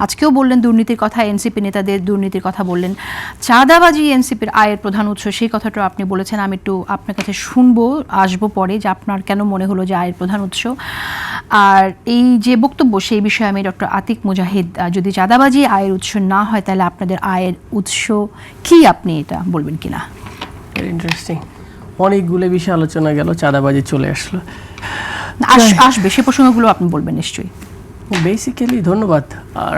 আজকেও বললেন দুর্নীতির কথা, এনসিপি নেতাদের দুর্নীতির কথা বললেন, চাঁদাবাজি এনসিপির আয়ের প্রধান উৎস, সেই কথাটাও আপনি বলেছেন। আমি একটু আপনার কাছে শুনবো, আসবো পরে, যে আপনার কেন মনে হলো যে আয়ের প্রধান উৎস। আর এই যে বক্তব্য, সেই বিষয়ে আমি ডক্টর আতিক মুজাহিদ, যদি চাঁদাবাজি আয়ের উৎস না হয় তাহলে আপনাদের আয়ের উৎস কি, আপনি এটা বলবেন কিনা? ইন্টারেস্টিং, অনেকগুলো বিষয় আলোচনা গেল, চাঁদাবাজি চলে আসলো, আসবে সে প্রসঙ্গগুলো আপনি বলবেন নিশ্চয়ই। বেসিক্যালি ধন্যবাদ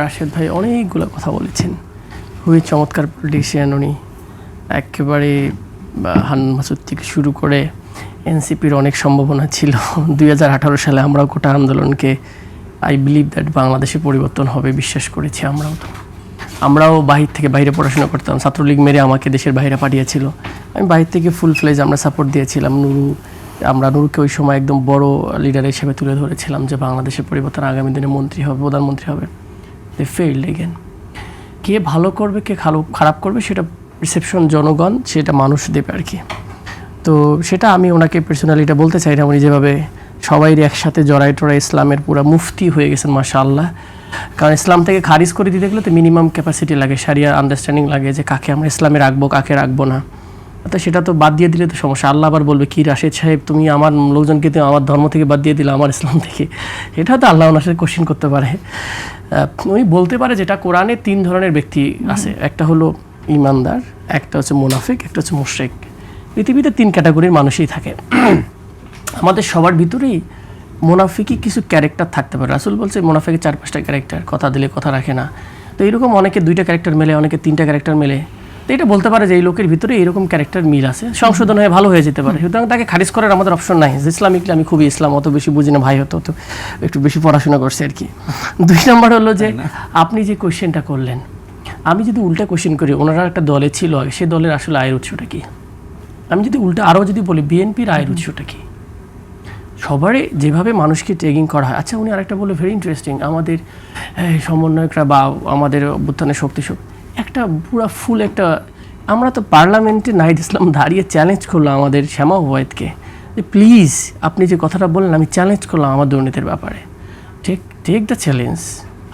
রাশেদ ভাই, অনেকগুলো কথা বলেছেন, খুবই চমৎকার পলিটিশিয়ান উনি। একেবারে হান্নান মাসুদ থেকে শুরু করে এনসিপির অনেক সম্ভাবনা ছিল। 2018 সালে আমরাও কোটা আন্দোলনকে আই বিলিভ দ্যাট বাংলাদেশে পরিবর্তন হবে বিশ্বাস করেছি। আমরাও বাহির থেকে বাইরে পড়াশোনা করতাম, ছাত্রলীগ মেরে আমাকে দেশের বাইরে পাঠিয়েছিল, আমি বাহির থেকে ফুল ফ্লেজ আমরা সাপোর্ট দিয়েছিলাম। নুরুকে ওই সময় একদম বড় লিডার হিসেবে তুলে ধরেছিলাম যে বাংলাদেশের পরিবর্তন, আগামী দিনে মন্ত্রী হবে, প্রধানমন্ত্রী হবে। দে ফেইল্ড এগেন। কে ভালো করবে কে খারাপ করবে সেটা রিসেপশন জনগণ, সেটা মানুষ দেবে আর কি। তো সেটা আমি ওনাকে পার্সোনালি এটা বলতে চাই না, উনি যেভাবে সবাই একসাথে জড়াই টড়াই ইসলামের পুরা মুফতি হয়ে গেছেন মাশাআল্লাহ। কারণ ইসলাম থেকে খারিজ করে দিতে গেলে তো মিনিমাম ক্যাপাসিটি লাগে, শারিয়ার আন্ডারস্ট্যান্ডিং লাগে যে কাকে আমরা ইসলামে রাখবো কাকে রাখবো না। তো সেটা তো বাদ দিয়ে দিলে তো সমস্যা। আল্লাহ আবার বলবে কি রাশেদ সাহেব তুমি আমার লোকজনকে তো আমার ধর্ম থেকে বাদ দিয়ে দিলে, আমার ইসলাম থেকে। এটা তো আল্লাহ ওনার সাথে কোশ্চেন করতে পারে। উনি বলতে পারে যেটা কোরআনে 3 ধরনের ব্যক্তি আছে, একটা হলো ইমানদার, একটা হচ্ছে মুনাফিক, একটা হচ্ছে মুশরিক। পৃথিবীতে 3 ক্যাটাগরির মানুষই থাকে। আমাদের সবার ভিতরেই মুনাফিকই কিছু ক্যারেক্টার থাকতে পারে। রাসূল বলছে মুনাফিকের 4-5টা ক্যারেক্টার, কথা দিলে কথা রাখে না। তো এইরকম অনেকে 2টা ক্যারেক্টার মেলে, অনেকে 3টা ক্যারেক্টার মেলে। তো এটা বলতে পারে যে এই লোকের ভিতরে এইরকম ক্যারেক্টার মিল আছে, সংশোধন হয়ে ভালো হয়ে যেতে পারে। সুতরাং তাকে খারিজ করার আমাদের অপশন নাই। ইসলামিকলি আমি খুবই ইসলাম অত বেশি বুঝি না ভাই, হতো তো একটু বেশি পড়াশোনা করছে আর কি। 2 নম্বর হলো যে আপনি যে কোয়েশ্চেনটা করলেন, আমি যদি উল্টা কোয়েশ্চেন করি, ওনারা একটা দলে ছিল, সে দলের আসলে আয়ের উৎসটা কি? আমি যদি উল্টা আরও যদি বলি বিএনপির আয়ের উৎসটা কি? সবারই যেভাবে মানুষকে ট্রেগিং করা হয়। আচ্ছা উনি আরেকটা বলে ভেরি ইন্টারেস্টিং, আমাদের সমন্বয়করা বা আমাদের অভ্যুত্থানের শক্তি একটা পুরা ফুল একটা, আমরা তো পার্লামেন্টে নাহিদ ইসলাম দাঁড়িয়ে চ্যালেঞ্জ করলাম আমাদের শ্যামা ওবায়েদকে যে প্লিজ আপনি যে কথাটা বললেন আমি চ্যালেঞ্জ করলাম আমার দুর্নীতির ব্যাপারে, টেক দ্য চ্যালেঞ্জ।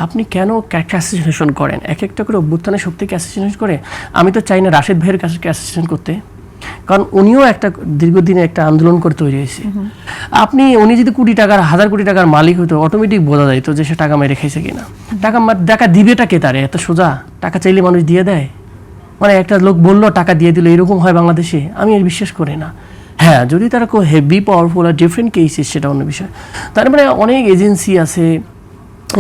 আপনি কেন অ্যাসোসিয়েশন করেন, এক একটা করে অভ্যুত্থানের শক্তিকে অ্যাসোসিয়েশন করে? আমি তো চাই না রাশেদ ভাইয়ের কাছে অ্যাসোসিয়েশন করতে, কারণ উনিও একটা দীর্ঘদিনে একটা আন্দোলন করে তৈরি হয়েছে। উনি যদি কোটি টাকার 1000 কোটি টাকার মালিক হতো, অটোমেটিক বোঝা যাইতো যে সে টাকা মেরে খাইছে কিনা। টাকা দিবেটা কে তারে? এত সোজা? টাকা চাইলে মানুষ দিয়ে দেয়? মানে একটা লোক বললো টাকা দিয়ে দিল, এরকম হয় বাংলাদেশে? আমি এর বিশ্বাস করি না। হ্যাঁ, যদি তারা খুব হেভি পাওয়ারফুল আর ডিফারেন্ট কেসেস সেটা অন্য বিষয়। তার মানে অনেক এজেন্সি আছে,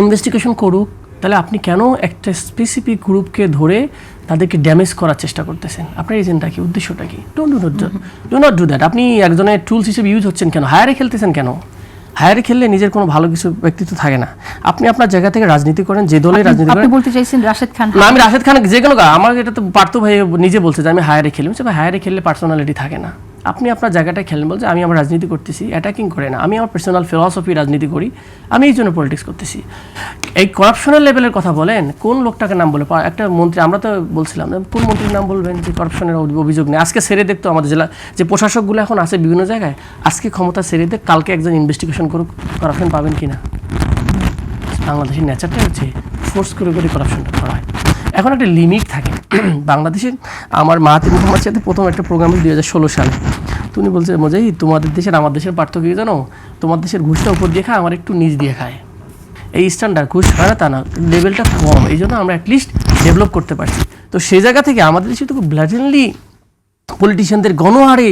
ইনভেস্টিগেশন করুক। তাহলে আপনি কেন একটা স্পেসিফিক গ্রুপকে ধরে তাদেরকে ড্যামেজ করার চেষ্টা করতেছেন? আপনার এজেন্ডা কি, উদ্দেশ্যটা কি? Do not do that. আপনি একজনের টুলস হিসেবে ইউজ হচ্ছেন কেন? হায়ারে খেলতেছেন কেন? হায়ারে খেললে নিজের কোনো ভালো কিছু ব্যক্তিত্ব থাকে না। আপনি আপনার জায়গা থেকে রাজনীতি করেন, যে দলের রাজনীতি করেন। আপনি বলতে চাইছেন রাশেদ খান? না, আমি রাশেদ খান যে কোনো, আমার এটা তো পার্থ ভাই নিজে বলছে যে আমি হায়ারে খেলি। হায়ারে খেললে পার্সোনালিটি থাকে না। আপনি আপনার জায়গাটায় খেলেন, বলছে আমি আমার রাজনীতি করতেছি, অ্যাটাকিং করে না, আমি আমার পার্সোনাল ফিলসফি রাজনীতি করি, আমি এই জন্য পলিটিক্স করতেছি। এই করাপশনের লেভেলের কথা বলেন, কোন লোকটাকে নাম বলে? একটা মন্ত্রী, আমরা তো বলছিলাম কোন মন্ত্রীর নাম বলবেন যে করাপশনের অভিযোগ নেই? আজকে সেরে দেখতো আমাদের জেলা যে প্রশাসকগুলো এখন আছে বিভিন্ন জায়গায়, আজকে ক্ষমতা সেরে দেখ, কালকে একজন ইনভেস্টিগেশন করুক, করাপশন পাবেন কিনা? বাংলাদেশের নেচারটা হচ্ছে ফোর্স করে করাপশনটা করা হয়। এখন একটা লিমিট থাকে বাংলাদেশে। আমার মাহাতির মোহাম্মদ সাথে প্রথম একটা প্রোগ্রাম 2016 সালে, তুমি বলছে মজাই তোমাদের দেশের আমার দেশের পার্থক্য কি জানো? তোমার দেশের ঘুষটা উপর দিয়ে খায়, আমার একটু নিচ দিয়ে খায়। এই স্ট্যান্ডার্ড ঘুষ হয় না তা না, লেভেলটা কম, এই জন্য আমরা অ্যাটলিস্ট ডেভেলপ করতে পারছি। তো সেই জায়গা থেকে আমাদের দেশে তো ব্ল্যাটেনলি পলিটিশিয়ানদের গণহারে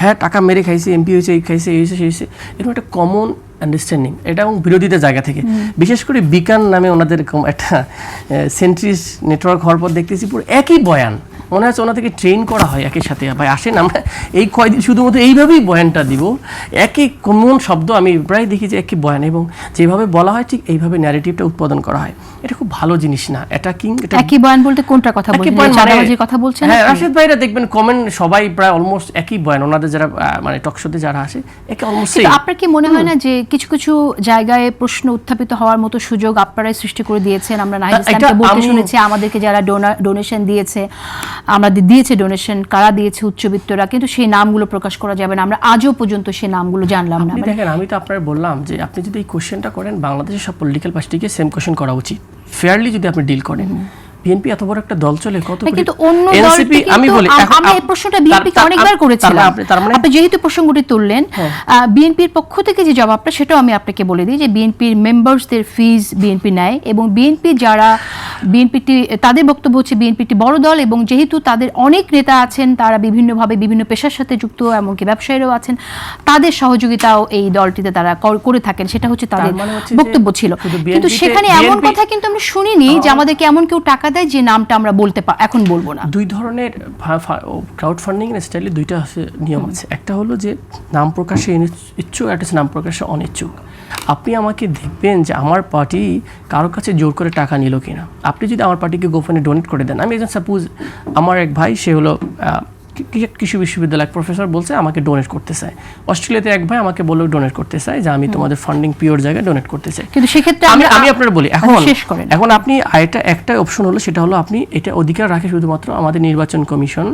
হ্যাঁ টাকা মেরে খাইছে, এমপি হয়েছে, এই খাইছে, এই হয়েছে, সেই হয়েছে, এরকম একটা কমন আন্ডারস্ট্যান্ডিং। এটা এবং বিরোধীদের জায়গা থেকে, বিশেষ করে বিকান নামে ওনাদের একটা সেন্ট্রিস নেটওয়ার্ক হওয়ার পর দেখতেছি পুরো একই বয়ান, মনে হচ্ছে ওনাদেরকে ট্রেন করা হয় একই সাথে। ভাই আসেন আমরা এই কয়দিন শুধুমাত্র এইভাবেই বয়ানটা দিব, একই কমন শব্দ আমি প্রায় দেখি যে একই বয়ান, এবং যেভাবে বলা হয় ঠিক এইভাবে ন্যারেটিভটা উৎপাদন করা হয়। এটা খুব ভালো জিনিস না। অ্যাটাকিং একই বয়ান বলতে কোনটা কথা বলছেন? চাঁদাবাজির কথা বলছেন? হ্যাঁ, রাশেদ ভাইরা দেখবেন কমেন্ট সবাই প্রায় অলমোস্ট একই বয়ান, ওনাদের যারা মানে টকশোতে যারা আসে একে অলমোস্ট। আপনার কি মনে হয় না যে কিছু কিছু জায়গায় প্রশ্ন উত্থাপিত হওয়ার মতো সুযোগ আপনারাই সৃষ্টি করে দিয়েছেন? আমরা নাহিদ ইসলামকে বলতে শুনেছি, আমাদেরকে যারা ডোনেশন দিয়েছে আমাদের দিয়েছে ডোনেশন, কারা দিয়েছে, উচ্চবিত্তরা, কিন্তু সেই নামগুলো প্রকাশ করা যাবে না। আমরা আজও পর্যন্ত সেই নামগুলো জানলাম না। আপনি দেখেন, আমি তো আপনার বললাম যে আপনি যদি এই কোশ্চেনটা করেন, বাংলাদেশের সব পলিটিক্যাল পার্টিকে সেম কোশ্চেন করা উচিত, ফেয়ারলি যদি আপনি ডিল করেন। বিএনপি এত বড় একটা দল চলে, কত কিন্তু অন্য এনসিপি, আমি বলি আমি এই প্রশ্নটা বিএনপিকে অনেকবার করেছিলাম। আপনি যেহেতু প্রসঙ্গটি তুললেন, বিএনপির পক্ষ থেকে যে জবাবটা সেটাও আমি আপনাকে বলে দিই যে বিএনপির মেম্বার্সদের ফিজ বিএনপি নেয়, এবং বিএনপি যারা বিএনপিটি তাদের বক্তব্য হচ্ছে বিএনপিটি বড় দল, এবং যেহেতু তাদের অনেক নেতা আছেন, তারা বিভিন্নভাবে বিভিন্ন পেশার সাথে যুক্ত, এমনকি ব্যবসায়ীরাও আছেন, তাদের সহযোগিতাও এই দলটিতে তারা করে থাকেন, সেটা হচ্ছে তাদের বক্তব্য ছিল। কিন্তু সেখানে এমন কথা কিন্তু আমরা শুনিনি যে আমাদেরকে এমন কেউ টাকা দেয় যে নামটা আমরা এখন বলবো না। দুই ধরনের ক্রাউড ফান্ডিং এর স্টাইলে দুইটা নিয়ম আছে। একটা হলো যে নাম প্রকাশে ইচ্ছুক, একটা নাম প্রকাশে অনিচ্ছুক। আপনি আমাকে দেখবেন যে আমার পার্টি কারো কাছে জোর করে টাকা নিল কিনা। আপনি যদি আমার পার্টিকে গোপনে ডোনেট করে দেন, আমি একজন সাপোজ আমার এক ভাই, সে হলো কৃষি বিশ্ববিদ্যালয় প্রফেসর, বলছে আমাকে ডোনেট করতে চায়। অস্ট্রেলিয়াতে এক ভাই আমাকে বললো ডোনেট করতে চায়, যে আমি তোমাদের ফান্ডিং পিওর জায়গায় ডোনেট করতে চাই। কিন্তু সেক্ষেত্রে আমি আপনার বলি, এখন আপনি একটা অপশন হলো, সেটা হলো আপনি এটা অধিকার রাখে শুধুমাত্র আমাদের নির্বাচন কমিশন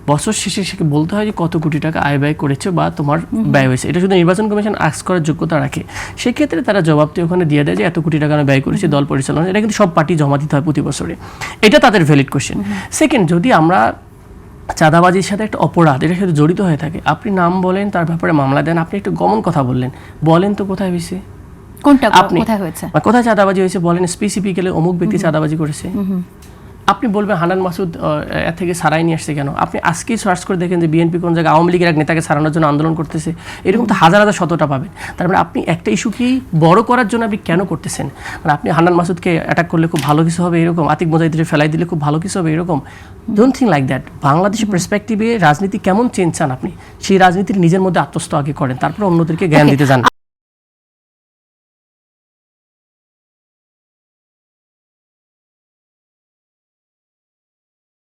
বছর শেষে সেকে বলতে হয় যে কত কোটি টাকা আয় ব্যয় করেছে বা তোমার ব্যয় হয়েছে, এটা শুধু নির্বাচন কমিশন আস্ক করার যোগ্যতা রাখে। সেক্ষেত্রে তারা জবাবটি ওখানে দিয়ে দেয় যে এত কোটি টাকা আমি ব্যয় করেছি দল পরিচালনা। এটা কিন্তু সব পার্টি জমা দিতে হয় প্রতি বছরে, এটা তাদের ভ্যালিড কোয়েশ্চেন। সেকেন্ড, যদি আমরা চাঁদাবাজির সাথে একটা অপরাধ এটার সাথে জড়িত হয়ে থাকে, আপনি নাম বলেন, তার ব্যাপারে মামলা দেন, আপনি একটু গমন কথা বলেন তো কোথায় হয়েছে, কোনটা কোথায় হয়েছে, কোথায় চাঁদাবাজি হয়েছে বলেন, স্পেসিফিক্যালি অমুক ব্যক্তি চাঁদাবাজি করেছে। আপনি বলবেন হান্নান মাসুদ এর থেকে সারাই নিয়ে আসছে কেন? আপনি আজকেই সার্চ করে দেখেন যে বিএনপি কোন জায়গায় আওয়ামী লীগের এক নেতাকে সারানোর জন্য আন্দোলন করতেছে, এরকম তো হাজার হাজার শতটা পাবেন। তার মানে আপনি একটা ইস্যুকেই বড় করার জন্য আপনি কেন করতেছেন? মানে আপনি হান্নান মাসুদকে অ্যাটাক করলে খুব ভালো কিছু হবে এরকম, আতিক মুজাহিদকে ফেলাই দিলে খুব ভালো কিছু হবে এরকম, ডোন্ট থিঙ্ক লাইক দ্যাট। বাংলাদেশের পার্সপেক্টিভে রাজনীতি কেমন চেঞ্জ চান আপনি, সেই রাজনীতির নিজের মধ্যে আত্মস্থ আগে করেন, তারপর অন্যদেরকে জ্ঞান দিতে যান।